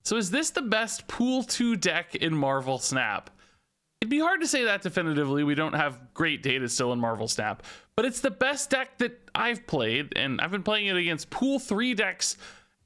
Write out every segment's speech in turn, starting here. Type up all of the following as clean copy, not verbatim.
So is this the best Pool 2 deck in Marvel Snap? It'd be hard to say that definitively. We don't have great data still in Marvel Snap, but it's the best deck that I've played, and I've been playing it against Pool 3 decks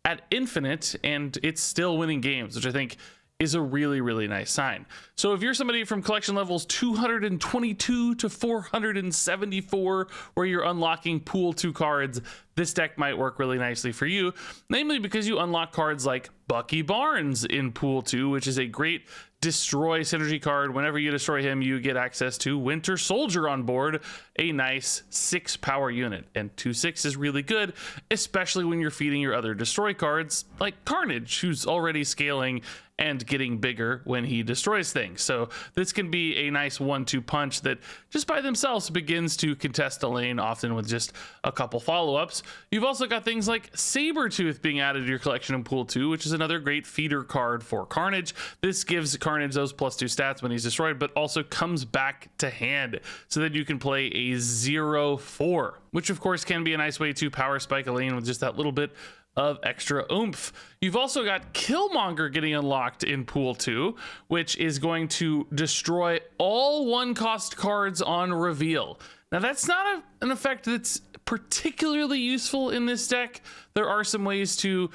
at Infinite, and it's still winning games, which I think is a really, really nice sign. So if you're somebody from collection levels 222 to 474, where you're unlocking Pool 2 cards, this deck might work really nicely for you, namely because you unlock cards like Bucky Barnes in Pool 2, which is a great destroy synergy card. Whenever you destroy him, you get access to Winter Soldier on board, a nice 6 power unit. And 2/6 is really good, especially when you're feeding your other destroy cards like Carnage, who's already scaling and getting bigger when he destroys things. So this can be a nice 1-2 punch that just by themselves begins to contest a lane, often with just a couple follow-ups. You've also got things like Sabretooth being added to your collection in Pool 2, which is another great feeder card for Carnage. This gives Carnage those +2 stats when he's destroyed, but also comes back to hand so that you can play a 0/4, which of course can be a nice way to power spike a lane with just that little bit of extra oomph. You've also got Killmonger getting unlocked in Pool 2, which is going to destroy all 1-cost cards on reveal. Now that's not an effect that's particularly useful in this deck. There are some ways to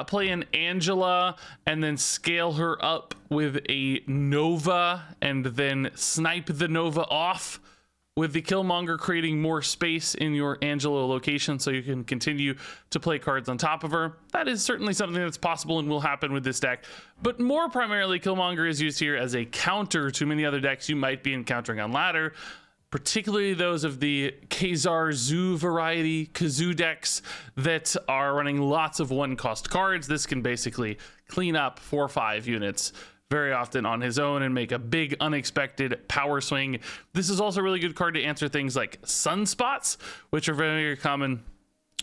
play an Angela and then scale her up with a Nova and then snipe the Nova off, with the Killmonger creating more space in your Angela location so you can continue to play cards on top of her. That is certainly something that's possible and will happen with this deck, but more primarily Killmonger is used here as a counter to many other decks you might be encountering on ladder, particularly those of the Khazar Zoo variety Kazoo decks that are running lots of 1-cost cards. This can basically clean up 4 or 5 units very often on his own and make a big unexpected power swing. This is also a really good card to answer things like sunspots, which are very common,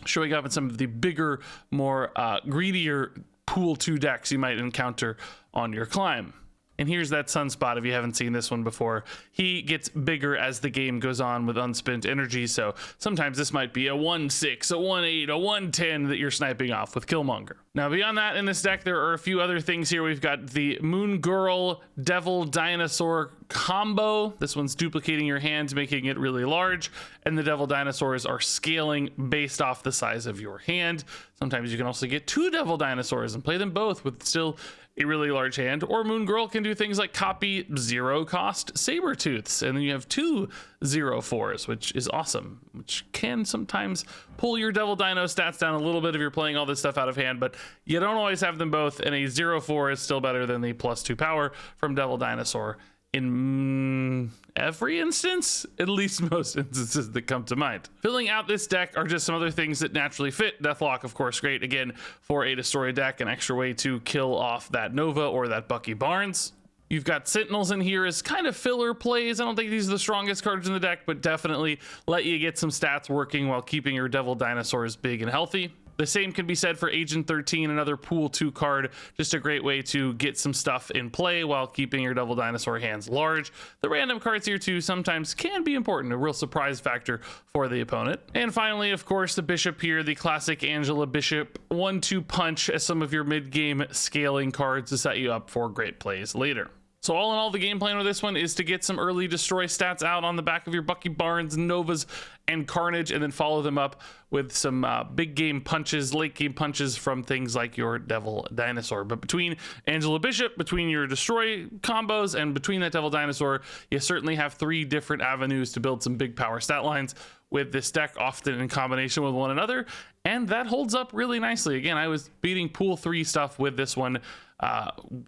showing up in some of the bigger, more greedier Pool 2 decks you might encounter on your climb. And here's that sunspot if you haven't seen this one before. He gets bigger as the game goes on with unspent energy, so sometimes this might be a 1/6, a 1/8, a 1/10 that you're sniping off with Killmonger. Now beyond that, in this deck there are a few other things here. We've got the Moon Girl Devil Dinosaur combo. This one's duplicating your hand, making it really large, and the Devil Dinosaurs are scaling based off the size of your hand. Sometimes you can also get 2 Devil Dinosaurs and play them both with still a really large hand, or Moon Girl can do things like copy 0-cost Sabretooths, and then you have 2 0/4s, which is awesome, which can sometimes pull your Devil Dino stats down a little bit if you're playing all this stuff out of hand, but you don't always have them both, and a 0/4 is still better than the +2 power from Devil Dinosaur in every instance, at least most instances that come to mind. Filling out this deck are just some other things that naturally fit. Deathlock, of course, great again for a destroy deck, an extra way to kill off that Nova or that Bucky Barnes. You've got Sentinels in here as kind of filler plays. I don't think these are the strongest cards in the deck, but definitely let you get some stats working while keeping your Devil Dinosaurs big and healthy. The same can be said for Agent 13, another Pool 2 card, just a great way to get some stuff in play while keeping your Devil Dinosaur hands large. The random cards here too sometimes can be important, a real surprise factor for the opponent. And finally, of course, the Bishop here, the classic Angela Bishop 1-2 punch as some of your mid-game scaling cards to set you up for great plays later. So all in all, the game plan with this one is to get some early destroy stats out on the back of your Bucky Barnes, Novas, and Carnage, and then follow them up with some big game punches, late game punches from things like your Devil Dinosaur. But between Angela Bishop, between your destroy combos, and between that Devil Dinosaur, you certainly have 3 different avenues to build some big power stat lines with this deck, often in combination with one another, and that holds up really nicely. Again, I was beating Pool 3 stuff with this one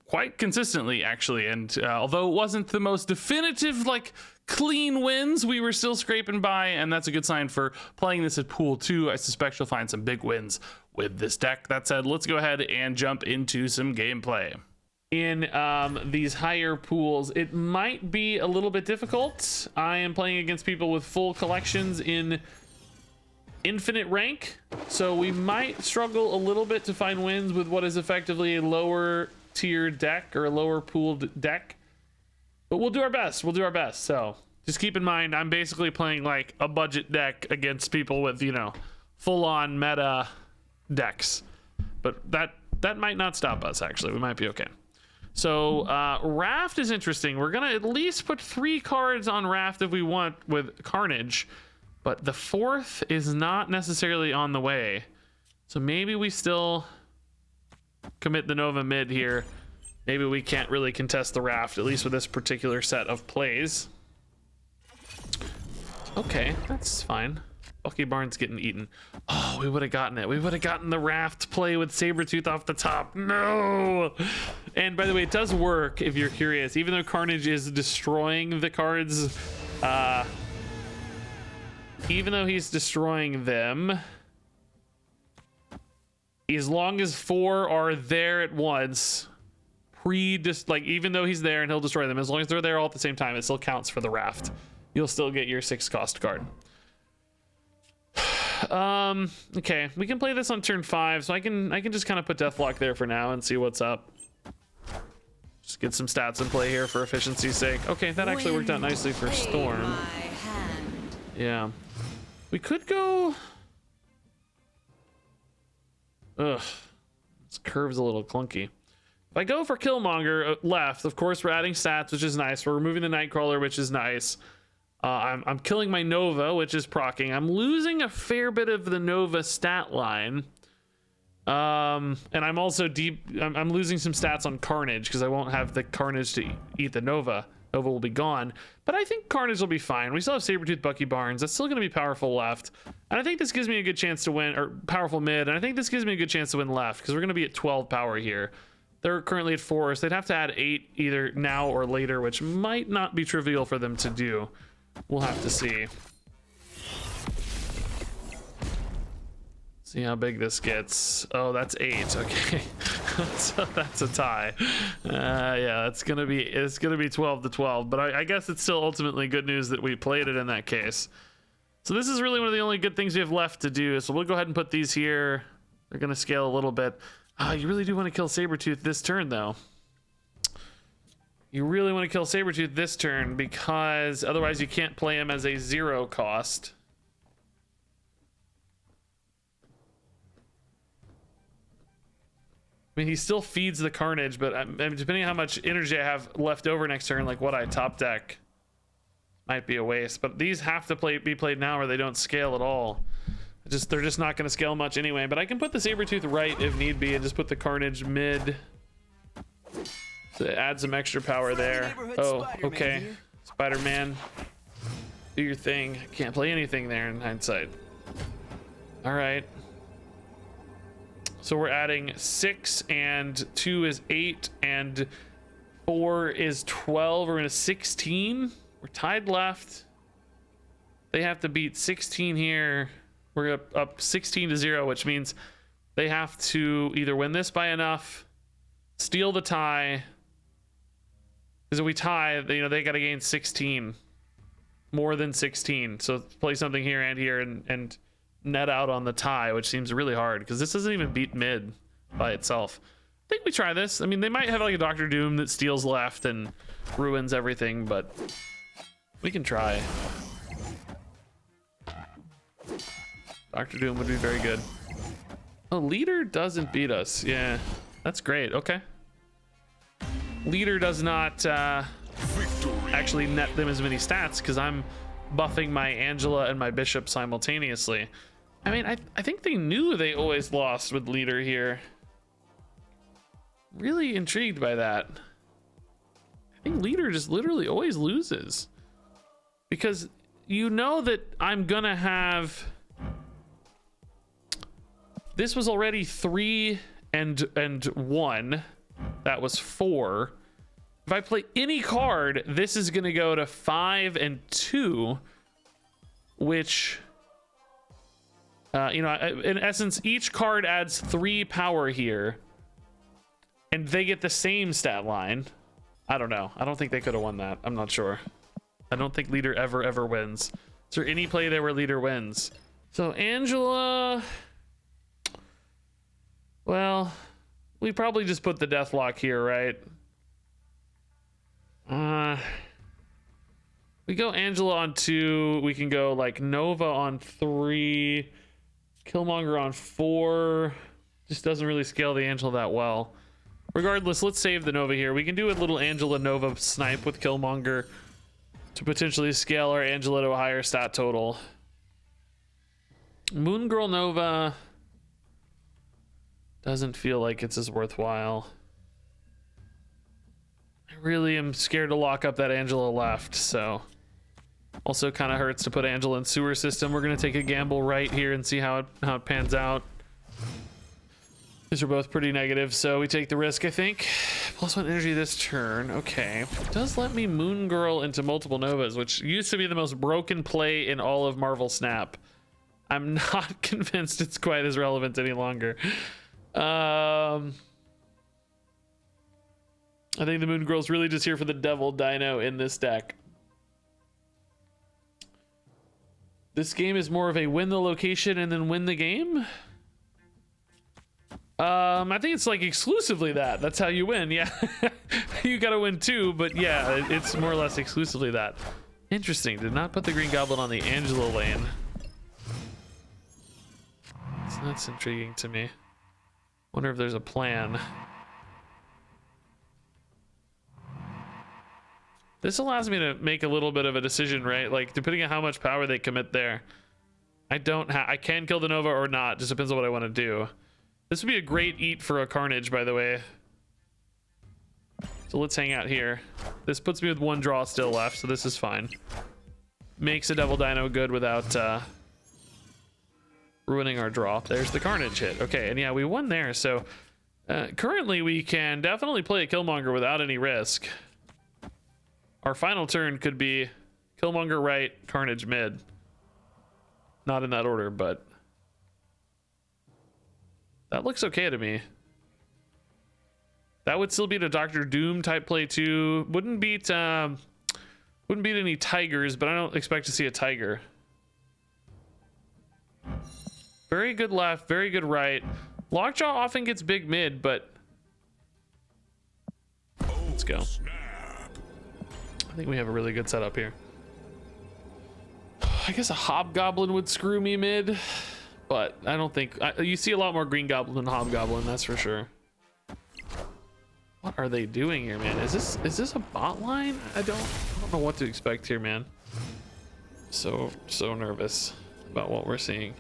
quite consistently, actually, and although it wasn't the most definitive, like, clean wins, we were still scraping by, and that's a good sign for playing this at Pool 2. I suspect you'll find some big wins with this deck. That said, let's go ahead and jump into some gameplay. In these higher pools, it might be a little bit difficult. I am playing against people with full collections in infinite rank, so we might struggle a little bit to find wins with what is effectively a lower tier deck or a lower pooled deck, but we'll do our best. So just keep in mind, I'm basically playing like a budget deck against people with, you know, full-on meta decks, but that that might not stop us, actually. We might be okay. So Raft is interesting. We're gonna at least put 3 cards on Raft if we want with Carnage, but the 4th is not necessarily on the way. So maybe we still commit the Nova mid here. Maybe we can't really contest the Raft, at least with this particular set of plays. Okay, that's fine. Bucky Barnes getting eaten. Oh, we would have gotten it. We would have gotten the Raft play with Sabretooth off the top. No! And by the way, it does work if you're curious. Even though Carnage is destroying the cards, even though he's destroying them, as long as 4 are there at once, even though he's there and he'll destroy them, as long as they're there all at the same time, it still counts for the Raft. You'll still get your 6 cost card. Okay, we can play this on turn 5, so I can just kind of put Deathlock there for now and see what's up. Just get some stats in play here for efficiency's sake. Okay, that actually worked out nicely for Storm. Yeah. We could go... Ugh. This curve's a little clunky. If I go for Killmonger left, of course we're adding stats, which is nice. We're removing the Nightcrawler, which is nice. I'm killing my Nova, which is proccing. I'm losing a fair bit of the Nova stat line. And I'm also I'm losing some stats on Carnage because I won't have the Carnage to eat the Nova. Nova will be gone. But I think Carnage will be fine. We still have Sabretooth, Bucky Barnes. That's still going to be powerful left. And I think this gives me a good chance to win, or powerful mid. And I think this gives me a good chance to win left because we're going to be at 12 power here. They're currently at 4, so they'd have to add 8 either now or later, which might not be trivial for them to do. We'll have to see. See how big this gets. Oh, that's 8. Okay, so that's a tie. Yeah, it's gonna be 12-12. But I guess it's still ultimately good news that we played it in that case. So this is really one of the only good things we have left to do. So we'll go ahead and put these here. They're gonna scale a little bit. You really do want to kill Sabretooth this turn, though. You really want to kill Sabretooth this turn because otherwise you can't play him as a 0 cost. I mean, he still feeds the Carnage, but depending on how much energy I have left over next turn, like what I top deck, might be a waste. But these have to be played now or they don't scale at all. They're just not going to scale much anyway. But I can put the Sabretooth right if need be and just put the Carnage mid. To add some extra power there. Oh, okay. Spider-Man, do your thing. Can't play anything there in hindsight. All right. So we're adding 6 and 2 is 8 and 4 is 12. We're in a 16. We're tied left. They have to beat 16 here. We're up 16-0, which means they have to either win this by enough, steal the tie. Because if we tie, they got to gain 16, more than 16. So play something here and net out on the tie, which seems really hard because this doesn't even beat mid by itself. I think we try this. I mean, they might have like a Doctor Doom that steals left and ruins everything, but we can try. Doctor Doom would be very good. Oh, Leader doesn't beat us. Yeah, that's great. Okay. Leader does not actually net them as many stats because I'm buffing my Angela and my Bishop simultaneously. I mean, I think they knew they always lost with Leader here. Really intrigued by that. I think Leader just literally always loses. Because you know that I'm gonna have... This was already 3 and 1. That was 4. If I play any card, this is gonna go to 5 and 2, which, in essence, each card adds 3 power here, and they get the same stat line. I don't know. I don't think they could have won that. I'm not sure. I don't think Leader ever wins. Is there any play there where Leader wins? So Angela, well, we probably just put the Deathlock here, right? We go Angela on 2. We can go like Nova on 3, Killmonger on 4. Just doesn't really scale the Angela that well. Regardless, let's save the Nova here. We can do a little Angela Nova snipe with Killmonger to potentially scale our Angela to a higher stat total. Moon Girl Nova doesn't feel like it's as worthwhile. I really am scared to lock up that Angela left, so also kind of hurts to put Angela in sewer system. We're gonna take a gamble right here and see how it pans out. These are both pretty negative, so we take the risk, I think. +1 energy this turn. Okay. It does let me Moon Girl into multiple Novas, which used to be the most broken play in all of Marvel Snap. I'm not convinced it's quite as relevant any longer. I think the Moon Girl's really just here for the Devil Dino in this deck. This game is more of a win the location and then win the game. I think it's like exclusively that. That's how you win. Yeah, you gotta win too, but yeah, it's more or less exclusively that. Interesting. Did not put the Green Goblin on the Angela lane. So that's intriguing to me. Wonder if there's a plan. This allows me to make a little bit of a decision, right? Like depending on how much power they commit there. I can kill the Nova or not. Just depends on what I want to do. This would be a great eat for a Carnage, by the way. So let's hang out here. This puts me with 1 draw still left, so this is fine. Makes a Devil Dino good without ruining our draw. There's the Carnage hit. Okay, and yeah, we won there. So currently we can definitely play a Killmonger without any risk. Our final turn could be Killmonger right, Carnage mid. Not in that order, but that looks okay to me. That would still beat a Doctor Doom type play too. Wouldn't beat any Tigers, but I don't expect to see a Tiger. Very good left, very good right. Lockjaw often gets big mid, but let's go. I think we have a really good setup here. I guess a Hobgoblin would screw me mid, but I don't think you see a lot more Green Goblin than Hobgoblin, that's for sure. What are they doing here, man? Is this a bot line? I don't know what to expect here, man. So nervous about what we're seeing.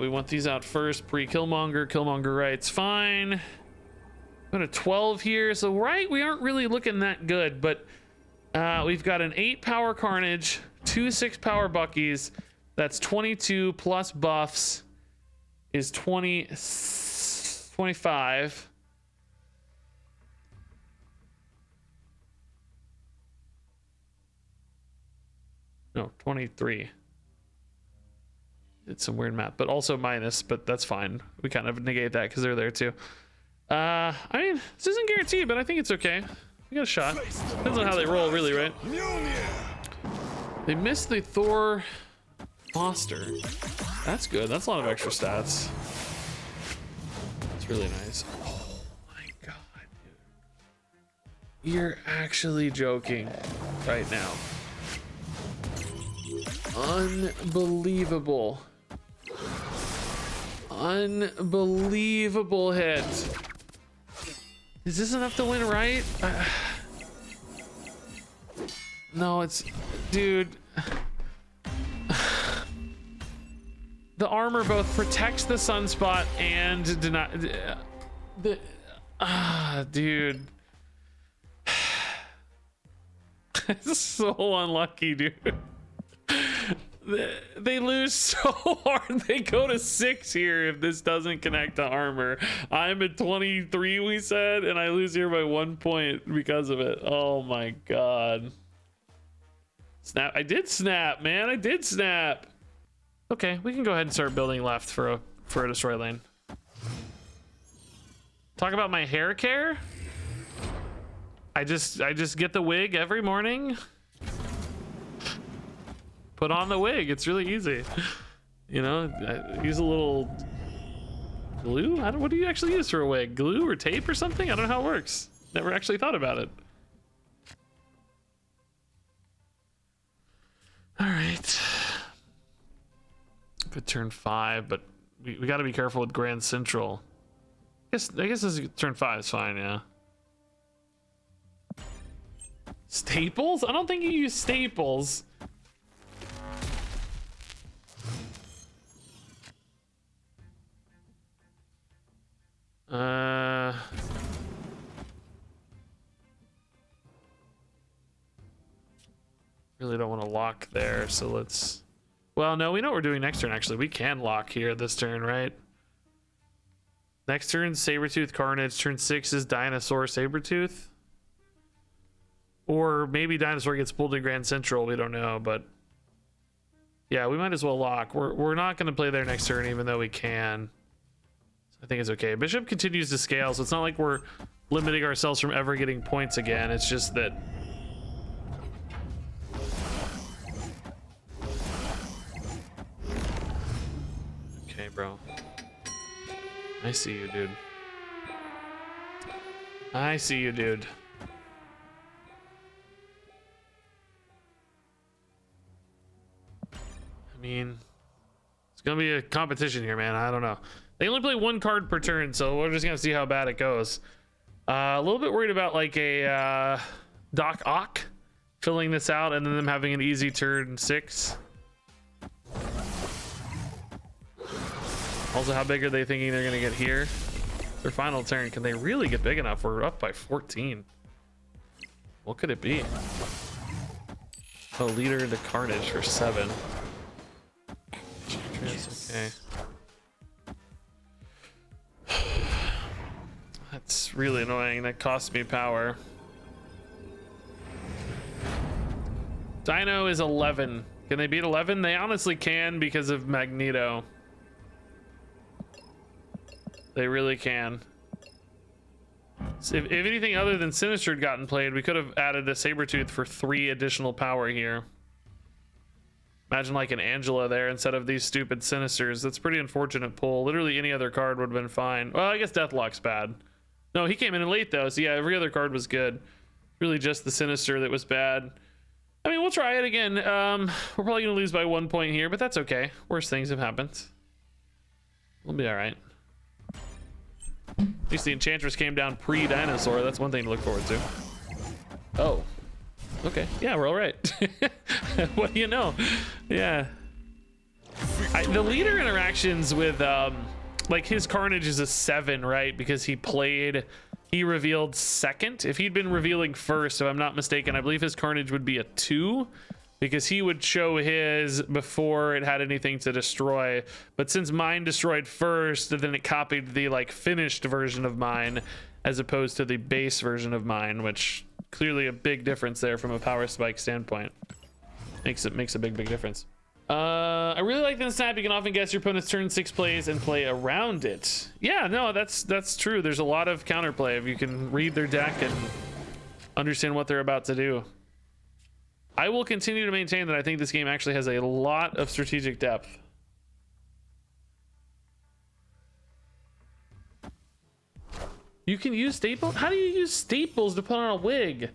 We want these out first. Pre-Killmonger. Killmonger right's fine. Got a 12 here, so right we aren't really looking that good, but we've got an 8 power Carnage, 2 6 power Buckies. That's 22 plus buffs is 25. No, 23. It's some weird math, but also minus, but that's fine. We kind of negate that because they're there too. I mean, this isn't guaranteed, but I think it's okay. We got a shot. Depends on how they roll, really, right? They missed the Thor Foster. That's good. That's a lot of extra stats. It's really nice. Oh my god, dude. You're actually joking right now. Unbelievable. Unbelievable hit. Is this enough to win, right? No, it's... Dude. The armor both protects the sunspot and deny... Dude. It's so unlucky, dude. They lose so hard. They go to 6 here if this doesn't connect to armor. I'm at 23, we said, and I lose here by 1 point because of it. Oh my god. Snap. I did snap, man. I did snap. Okay, we can go ahead and start building left for a destroy lane. Talk about my hair care. I just get the wig every morning. Put on the wig. It's really easy. You know, I use a little glue. What do you actually use for a wig? Glue or tape or something? I don't know how it works. Never actually thought about it. All right. Good turn 5, but we got to be careful with Grand Central. I guess this turn 5 is fine, yeah. Staples? I don't think you use staples. Really don't want to lock there, so let's... Well, no, we know what we're doing next turn, actually. We can lock here this turn, right? Next turn, Sabretooth, Carnage. Turn 6 is Dinosaur, Sabretooth. Or maybe Dinosaur gets pulled to Grand Central, we don't know, but... Yeah, we might as well lock. We're not going to play there next turn, even though we can. So I think it's okay. Bishop continues to scale, so it's not like we're limiting ourselves from ever getting points again. It's just that... Okay, bro. I see you, dude. I see you, dude. I mean, it's gonna be a competition here, man. I don't know. They only play 1 card per turn, so we're just gonna see how bad it goes. A little bit worried about like a Doc Ock filling this out and then them having an easy turn 6. Also, how big are they thinking they're gonna get here? Their final turn, can they really get big enough? We're up by 14. What could it be? Oh, leader into Carnage for 7. Okay. That's really annoying. That costs me power. Dino is 11. Can they beat 11? They honestly can because of Magneto. They really can. So if anything other than Sinister had gotten played, we could have added a Sabretooth for 3 additional power here. Imagine like an Angela there instead of these stupid Sinisters. That's pretty unfortunate pull. Literally any other card would have been fine. Well, I guess Deathlock's bad. No, he came in late though, so yeah, every other card was good. Really just the Sinister that was bad. I mean, we'll try it again. We're probably gonna lose by 1 point here, but that's okay. Worse things have happened. We'll be all right. At least the Enchantress came down pre-Dinosaur. That's one thing to look forward to. Oh. Okay. Yeah, we're all right. What do you know? Yeah. The leader interactions with, like his Carnage is a 7, right? Because he revealed second. If he'd been revealing first, if I'm not mistaken, I believe his Carnage would be a 2. Because he would show his before it had anything to destroy. But since mine destroyed first, then it copied the like finished version of mine as opposed to the base version of mine, which clearly a big difference there from a power spike standpoint. Makes a big difference. I really like the snap. You can often guess your opponent's turn 6 plays and play around it. Yeah, no, that's true. There's a lot of counterplay if you can read their deck and understand what they're about to do. I will continue to maintain that I think this game actually has a lot of strategic depth. You can use staples? How do you use staples to put on a wig?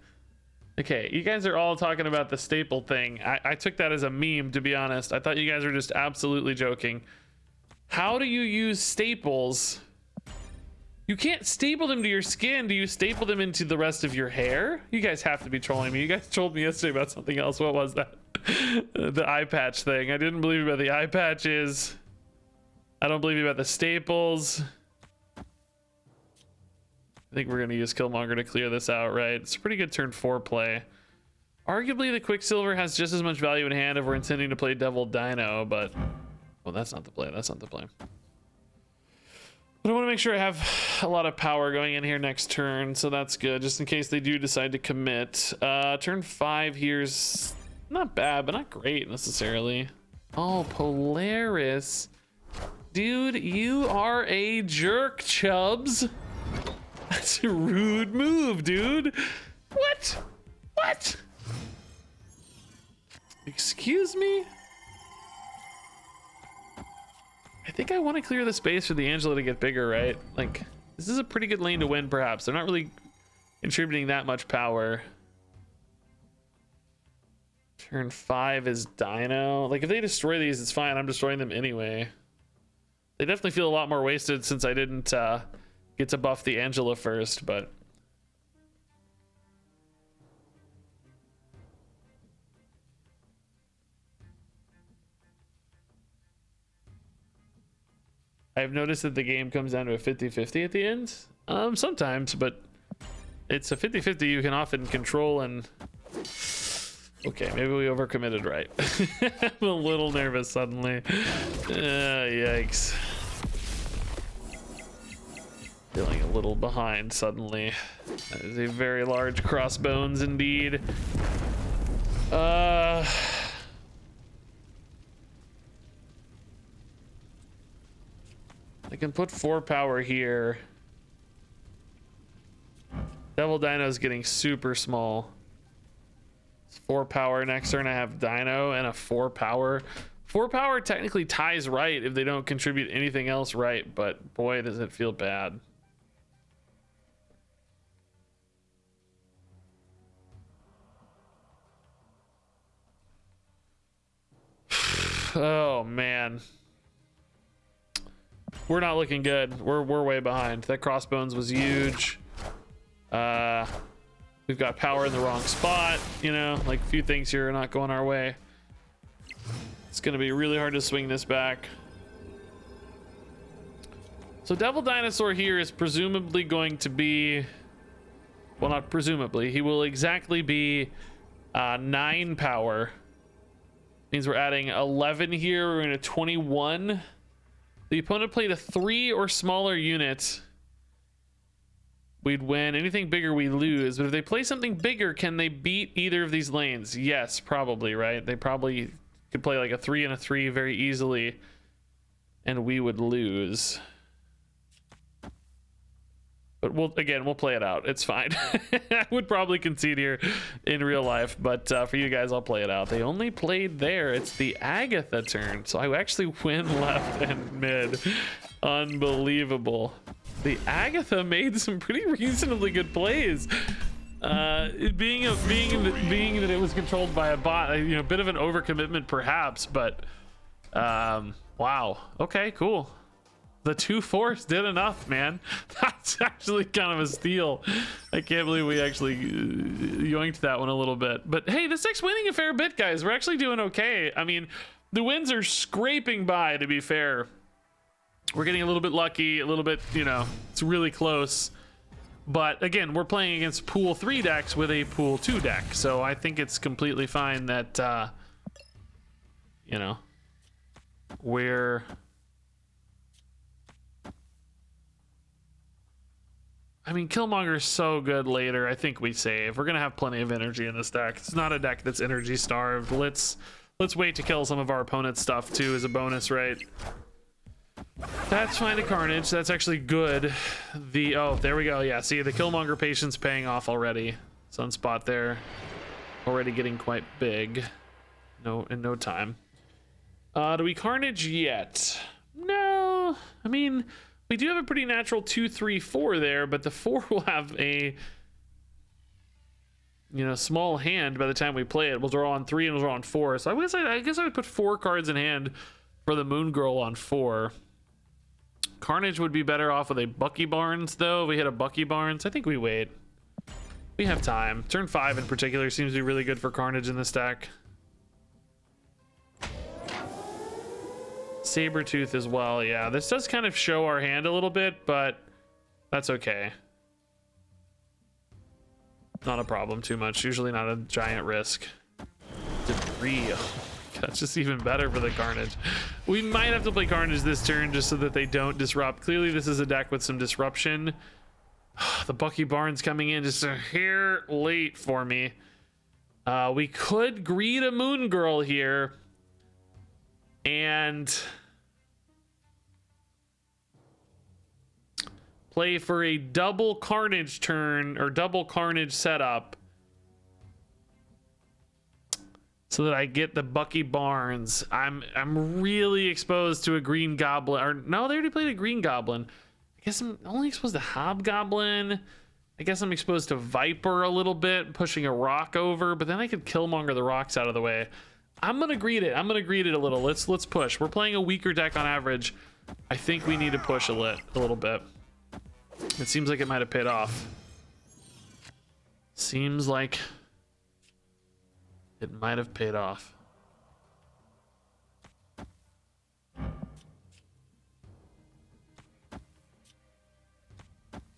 Okay, you guys are all talking about the staple thing. I took that as a meme, to be honest. I thought you guys were just absolutely joking. How do you use staples? You can't staple them to your skin. Do you staple them into the rest of your hair? You guys have to be trolling me. You guys trolled me yesterday about something else. What was that? The eye patch thing. I didn't believe you about the eye patches. I don't believe you about the staples. I think we're going to use Killmonger to clear this out, right? It's a pretty good turn 4 play. Arguably, the Quicksilver has just as much value in hand if we're intending to play Devil Dino, but... Well, that's not the play. That's not the play. But I want to make sure I have a lot of power going in here next turn, so that's good, just in case they do decide to commit. Turn 5 here's not bad, but not great necessarily. Oh, Polaris. Dude, you are a jerk, Chubbs. That's a rude move, dude. What? What? Excuse me? I think I want to clear the space for the Angela to get bigger, right? Like, this is a pretty good lane to win, perhaps. They're not really contributing that much power. Turn 5 is Dino. Like, if they destroy these, it's fine. I'm destroying them anyway. They definitely feel a lot more wasted since I didn't get to buff the Angela first, but I've noticed that the game comes down to a 50-50 at the end. Sometimes, but it's a 50-50 you can often control and... Okay, maybe we overcommitted, right? I'm a little nervous suddenly. Yikes. Feeling a little behind suddenly. That is a very large crossbones indeed. I can put 4 power here. Devil Dino's getting super small. It's 4 power. Next turn I have Dino and a 4 power. 4 power technically ties right if they don't contribute anything else right, but boy, does it feel bad. Oh man. We're not looking good. We're way behind. That crossbones was huge. We've got power in the wrong spot, you know, like a few things here are not going our way. It's gonna be really hard to swing this back. So Devil Dinosaur here is presumably going to be, well, not presumably, he will exactly be 9 power. Means we're adding 11 here. We're going to 21. The opponent played a 3 or smaller unit. We'd win. Anything bigger, we lose. But if they play something bigger, can they beat either of these lanes? Yes, probably, right? They probably could play like a 3 and a 3 very easily, and we would lose. But we'll play it out. It's fine. I would probably concede here in real life, but for you guys, I'll play it out. They only played there. It's the Agatha turn, so I actually win left and mid. Unbelievable. The Agatha made some pretty reasonably good plays. Being that it was controlled by a bot, you know, a bit of an overcommitment perhaps, but wow. Okay, cool. The 2-4s did enough, man. That's actually kind of a steal. I can't believe we actually yoinked that one a little bit. But hey, this deck's winning a fair bit, guys. We're actually doing okay. I mean, the wins are scraping by, to be fair. We're getting a little bit lucky, a little bit, you know, it's really close. But again, we're playing against pool 3 decks with a pool 2 deck. So I think it's completely fine that, you know, we're... I mean, Killmonger's so good later. I think we save. We're gonna have plenty of energy in this deck. It's not a deck that's energy starved. Let's wait to kill some of our opponent's stuff too as a bonus, right? That's fine to Carnage. That's actually good. Oh, there we go. Yeah, see, the Killmonger patience paying off already. Sunspot there. Already getting quite big. In no time. Do we Carnage yet? No. I mean, we do have a pretty natural 2-3-4 there, but the 4 will have a, you know, small hand by the time we play it. We'll draw on 3 and we'll draw on 4. So I guess I would put 4 cards in hand for the Moon Girl on 4. Carnage would be better off with a Bucky Barnes, though. If we hit a Bucky Barnes, I think we wait. We have time. Turn 5 in particular seems to be really good for Carnage in this deck. Sabretooth as well. Yeah, this does kind of show our hand a little bit, but that's okay. Not a problem too much. Usually not a giant risk. Debris. Oh, that's just even better for the Carnage. We might have to play Carnage this turn just so that they don't disrupt. Clearly this is a deck with some disruption. The Bucky Barnes coming in just a hair late for me. We could greed a Moon Girl here and play for a double Carnage turn or double Carnage setup so that I get the Bucky Barnes. I'm really exposed to a Green Goblin, or no, they already played a Green Goblin. I guess I'm only exposed to Hobgoblin. I guess I'm exposed to Viper a little bit, pushing a rock over, but then I could Killmonger the rocks out of the way. I'm gonna greed it. I'm gonna greed it a little. Let's push. We're playing a weaker deck on average. I think we need to push a little bit. It seems like it might have paid off. Seems like it might have paid off.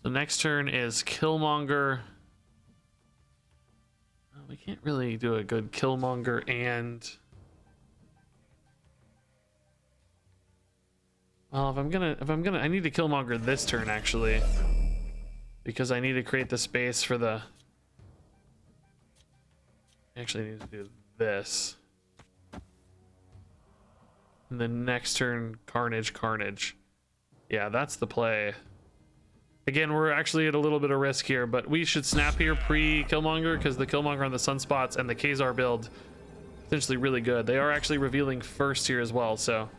The next turn is Killmonger. We can't really do a good Killmonger and... Well, if I'm gonna, I need to Killmonger this turn actually, because I need to create the space for the. I actually need to do this, and then next turn, Carnage. Yeah, that's the play. Again, we're actually at a little bit of risk here, but we should snap here pre-Killmonger because the Killmonger on the Sunspots and the Kazar build essentially really good. They are actually revealing first here as well, so.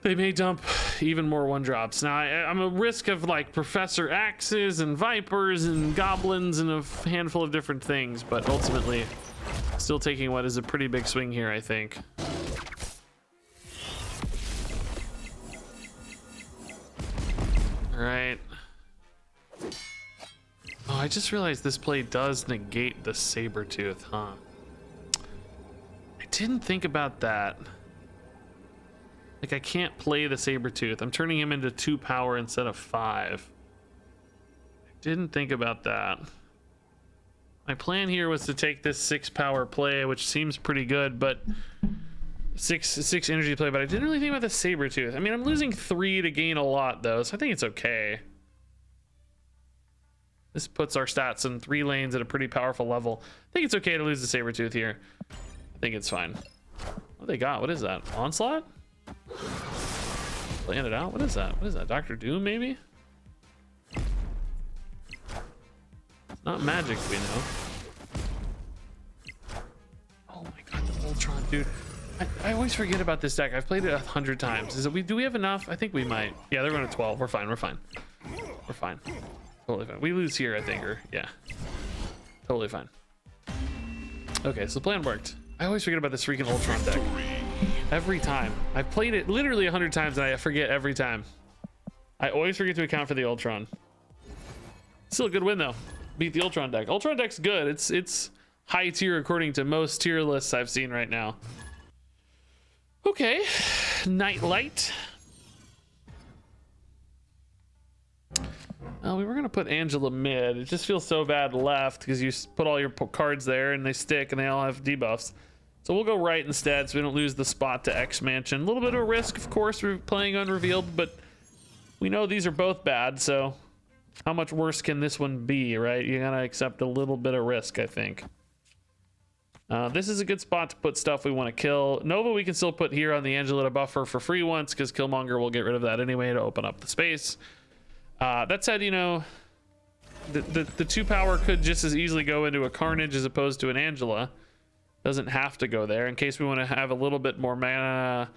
They may dump even more 1-drops. Now, I'm a risk of like Professor Axes and Vipers and Goblins and a handful of different things, but ultimately, still taking what is a pretty big swing here, I think. All right. Oh, I just realized this play does negate the Sabertooth, huh? I didn't think about that. Like, I can't play the Sabertooth. I'm turning him into 2 power instead of 5. I didn't think about that. My plan here was to take this 6 power play, which seems pretty good, but 6 energy play, but I didn't really think about the Sabertooth. I mean, I'm losing 3 to gain a lot, though, so I think it's okay. This puts our stats in 3 lanes at a pretty powerful level. I think it's okay to lose the Sabertooth here. I think it's fine. What do they got? What is that? Onslaught? Playing it out? What is that? What is that? Dr. Doom, maybe? It's not magic, we know. Oh my god, the Voltron, dude. I always forget about this deck. I've played it 100 times. Do we have enough? I think we might. Yeah, they're going to 12. We're fine. We're fine. Totally fine. We lose here, I think, or yeah. Totally fine. Okay, so the plan worked. I always forget about this freaking Ultron deck. Every time. I've played it literally 100 times and I forget every time. I always forget to account for the Ultron. Still a good win though. Beat the Ultron deck. Ultron deck's good. It's high tier according to most tier lists I've seen right now. Okay. Nightlight. We were gonna put Angela mid. It just feels so bad left because you put all your cards there and they stick and they all have debuffs. So we'll go right instead so we don't lose the spot to X Mansion. A little bit of risk, of course, we're playing unrevealed, but we know these are both bad, so how much worse can this one be, right? You gotta accept a little bit of risk, I think. This is a good spot to put stuff we want to kill. Nova we can still put here on the Angela to buffer for free once because Killmonger will get rid of that anyway to open up the space. That said, you know, the 2 power could just as easily go into a Carnage as opposed to an Angela. Doesn't have to go there in case we want to have a little bit more mana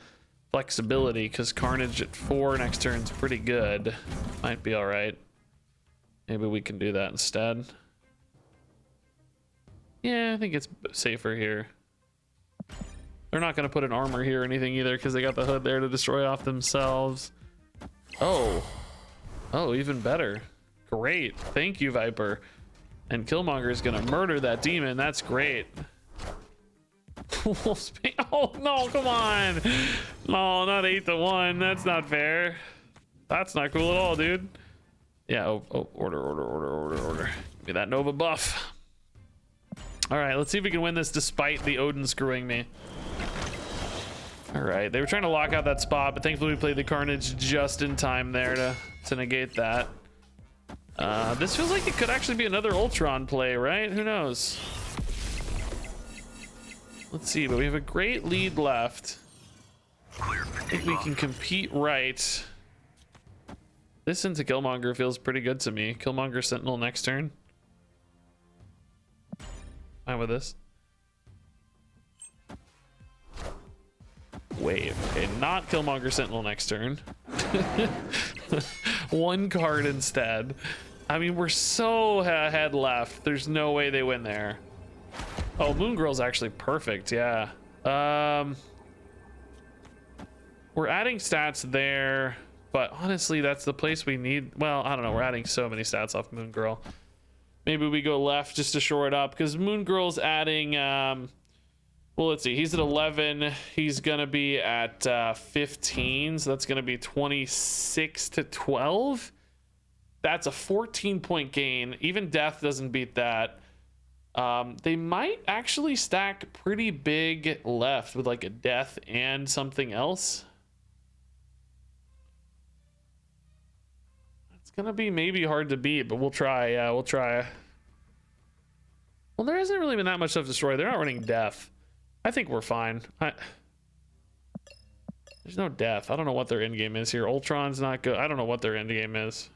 flexibility because Carnage at 4 next turn's pretty good. Might be all right. Maybe we can do that instead. Yeah, I think it's safer here. They're not going to put an armor here or anything either because they got the hood there to destroy off themselves. Oh, even better. Great. Thank you, Viper. And Killmonger is going to murder that demon. That's great. Oh no, come on. No, not 8-1. That's not fair. That's not cool at all, dude. Yeah, order. Give me that Nova buff. All right, let's see if we can win this despite the Odin screwing me. All right, they were trying to lock out that spot, but thankfully we played the Carnage just in time there to negate that. This feels like it could actually be another Ultron play, right? Who knows? Let's see, but we have a great lead left. I think we can compete right. This into Killmonger feels pretty good to me. Killmonger Sentinel next turn. Fine with this. Wave. Okay, not Killmonger Sentinel next turn. 1 card instead. I mean, we're so ahead left. There's no way they win there. Oh, Moon Girl's actually perfect, yeah. we're adding stats there, but honestly, that's the place we need. Well, I don't know. We're adding so many stats off Moon Girl. Maybe we go left just to shore it up, because Moon Girl's adding, well, let's see. He's at 11. He's going to be at 15. So that's going to be 26 to 12. That's a 14-point gain. Even Death doesn't beat that. They might actually stack pretty big left with like a Death and something else. It's gonna be maybe hard to beat, but we'll try. Yeah, we'll try. Well, there hasn't really been that much stuff destroyed. They're not running Death. I think we're fine. There's no Death. I don't know what their end game is here. Ultron's not good. I don't know what their end game is.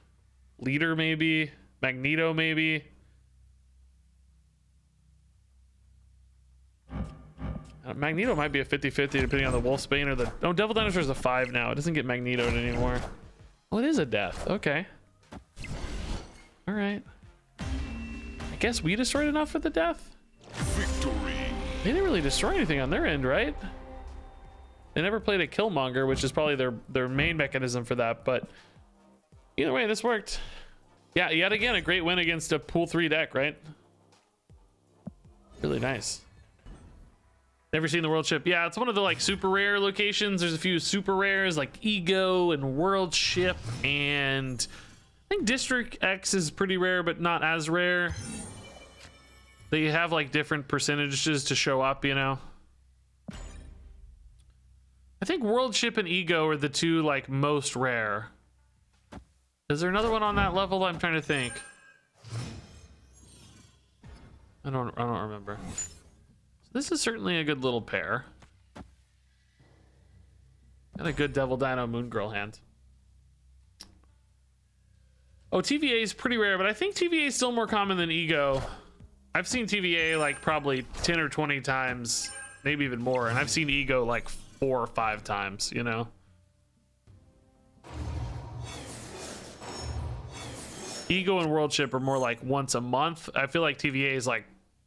Leader maybe. Magneto maybe. Magneto might be a 50-50 depending on the Wolfsbane or the... Oh, Devil Dinosaur is a 5 now. It doesn't get Magnetoed anymore. Oh, it is a Death. Okay. All right. I guess we destroyed enough for the Death. Victory. They didn't really destroy anything on their end, right? They never played a Killmonger, which is probably their main mechanism for that. But either way, this worked. Yeah, yet again, a great win against a pool 3 deck, right? Really nice. Never seen the world ship. Yeah, it's one of the like super rare locations. There's a few super rares like Ego and World Ship, and I think District X is pretty rare, but not as rare. They have like different percentages to show up, you know. I think World Ship and Ego are the two like most rare. Is there another one on that level? I'm trying to think. I don't remember. This is certainly a good little pair. And a good Devil Dino Moon Girl hand. Oh, TVA is pretty rare, but I think TVA is still more common than Ego. I've seen TVA like probably 10 or 20 times, maybe even more, and I've seen Ego like 4 or 5 times, you know? Ego and World Ship are more like once a month. I feel like TVA is like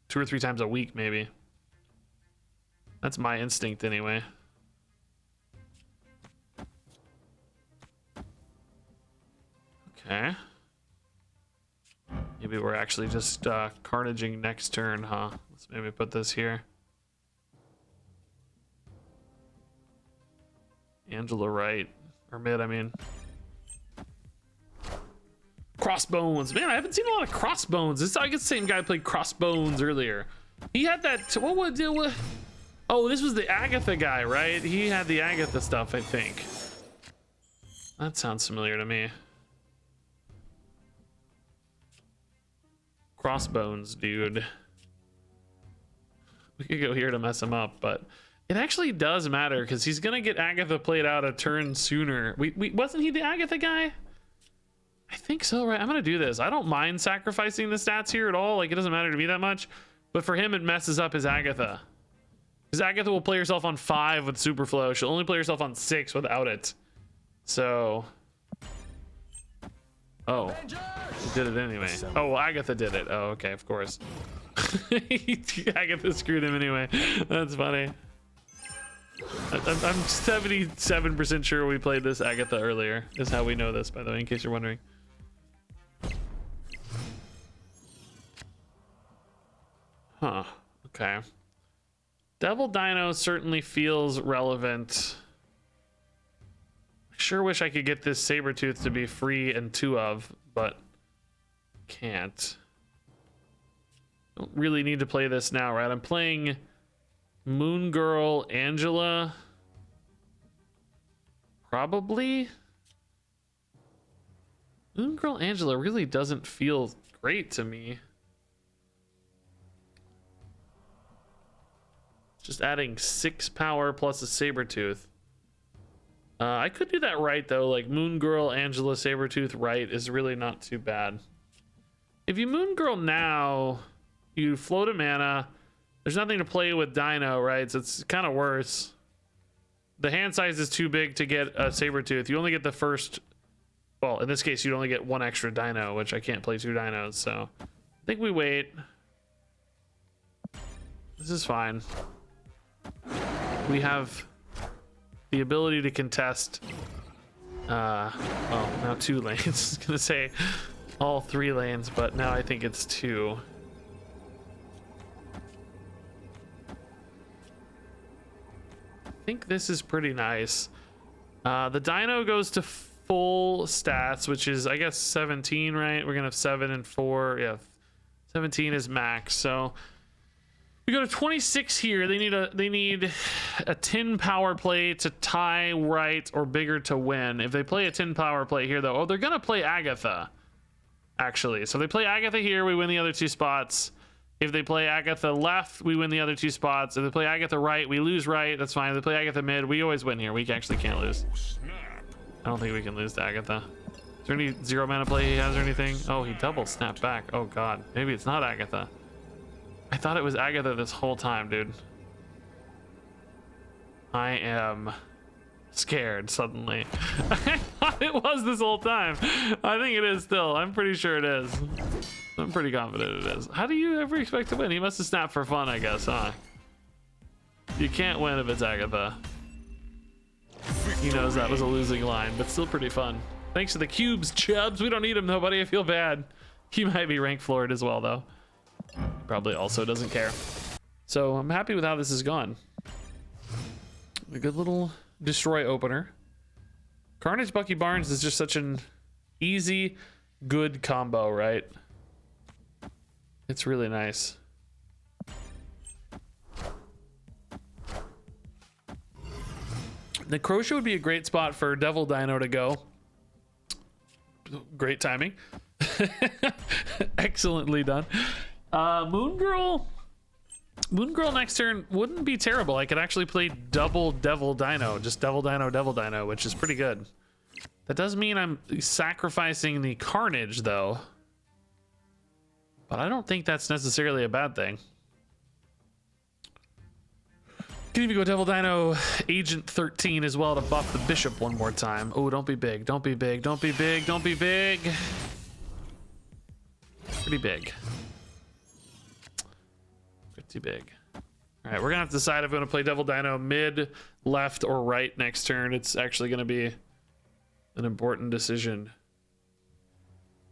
2 or 3 times a week, maybe. That's my instinct anyway. Okay. Maybe we're actually just carnaging next turn, huh? Let's maybe put this here. Angela right. Or mid, I mean. Crossbones. Man, I haven't seen a lot of Crossbones. I guess the same guy played Crossbones earlier. He had that... What would... Oh, this was the Agatha guy, right? He had the Agatha stuff, I think. That sounds familiar to me. Crossbones, dude. We could go here to mess him up, but it actually does matter because he's gonna get Agatha played out a turn sooner. Wasn't he the Agatha guy? I think so, right? I'm gonna do this. I don't mind sacrificing the stats here at all. Like, it doesn't matter to me that much. But for him, it messes up his Agatha. Because Agatha will play herself on 5 with Superflow. She'll only play herself on 6 without it. So... Oh. She did it anyway. Oh, well, Agatha did it. Oh, okay, of course. Agatha screwed him anyway. That's funny. I'm 77% sure we played this Agatha earlier. Is how we know this, by the way, in case you're wondering. Huh. Okay. Devil Dino certainly feels relevant. I sure wish I could get this Sabretooth to be free and 2 of, but can't. Don't really need to play this now, right? I'm playing Moon Girl Angela. Probably. Moon Girl Angela really doesn't feel great to me. Just adding 6 power plus a Sabretooth. I could do that right though, like Moon Girl, Angela, Sabretooth right is really not too bad. If you Moon Girl now, you float a mana. There's nothing to play with Dino, right? So it's kind of worse. The hand size is too big to get a Sabretooth. You only get the first, well, in this case, you'd only get 1 extra Dino, which I can't play 2 Dinos, so I think we wait. This is fine. We have the ability to contest. Well, now 2 lanes. I was gonna say all 3 lanes, but now I think it's 2. I think this is pretty nice. The Dino goes to full stats, which is, I guess, 17, right? We're gonna have 7 and 4. Yeah, 17 is max. So we go to 26 here. They need a 10 power play to tie right or bigger to win. If they play a 10 power play here, though, they're gonna play Agatha, actually. So if they play Agatha here, we win the other 2 spots. If they play Agatha left, we win the other 2 spots. If they play Agatha right, we lose right. That's fine. If they play Agatha mid, we always win here. We actually can't lose. I don't think we can lose to Agatha. Is there any 0 mana play he has or anything? Oh, he double snapped back. Oh god. Maybe it's not Agatha. I thought it was Agatha this whole time, dude. I am scared suddenly. I thought it was this whole time. I think it is still. I'm pretty sure it is. I'm pretty confident it is. How do you ever expect to win? He must have snapped for fun, I guess, huh? You can't win if it's Agatha. He knows that was a losing line, but still pretty fun. Thanks to the cubes, Chubbs. We don't need him, though, buddy. I feel bad. He might be rank floored as well, though. Probably also doesn't care. So I'm happy with how this has gone. A good little destroy opener. Carnage Bucky Barnes is just such an easy, good combo, right? It's really nice. Necrotia would be a great spot for Devil Dino to go. Great timing. Excellently done. Moon Girl next turn wouldn't be terrible. I could actually play double Devil Dino, just Devil Dino, which is pretty good. That does mean I'm sacrificing the Carnage, though. But I don't think that's necessarily a bad thing. Can even go Devil Dino Agent 13 as well to buff the Bishop one more time. Oh, don't be big. Don't be big. Don't be big. Don't be big. Pretty big. Pretty big. All right, we're gonna have to decide if we're gonna play Devil Dino mid, left, or right next turn. It's actually gonna be an important decision.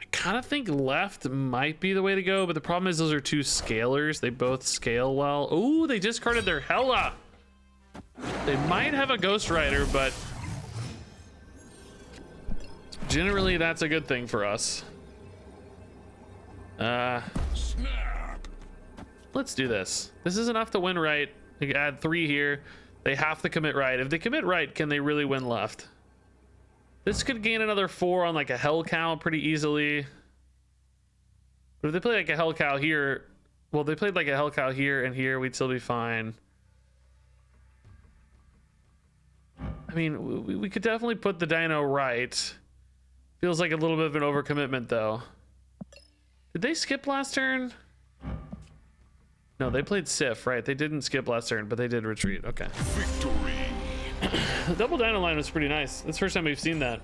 I kind of think left might be the way to go, but the problem is those are 2 scalers. They both scale well. Oh, they discarded their Hela. They might have a Ghost Rider, but generally that's a good thing for us. Let's do this. This is enough to win right. They add 3 here. They have to commit right. If they commit right, can they really win left? This could gain another 4 on like a Hell Cow pretty easily. But if they play like a Hell Cow here, well, they played like a Hell Cow here and here, we'd still be fine. I mean, we could definitely put the Dino right. Feels like a little bit of an overcommitment, though. Did they skip last turn? No, they played Sif, right? They didn't skip last turn, but they did retreat. Okay. Victory. The double Dino line was pretty nice. That's the first time we've seen that.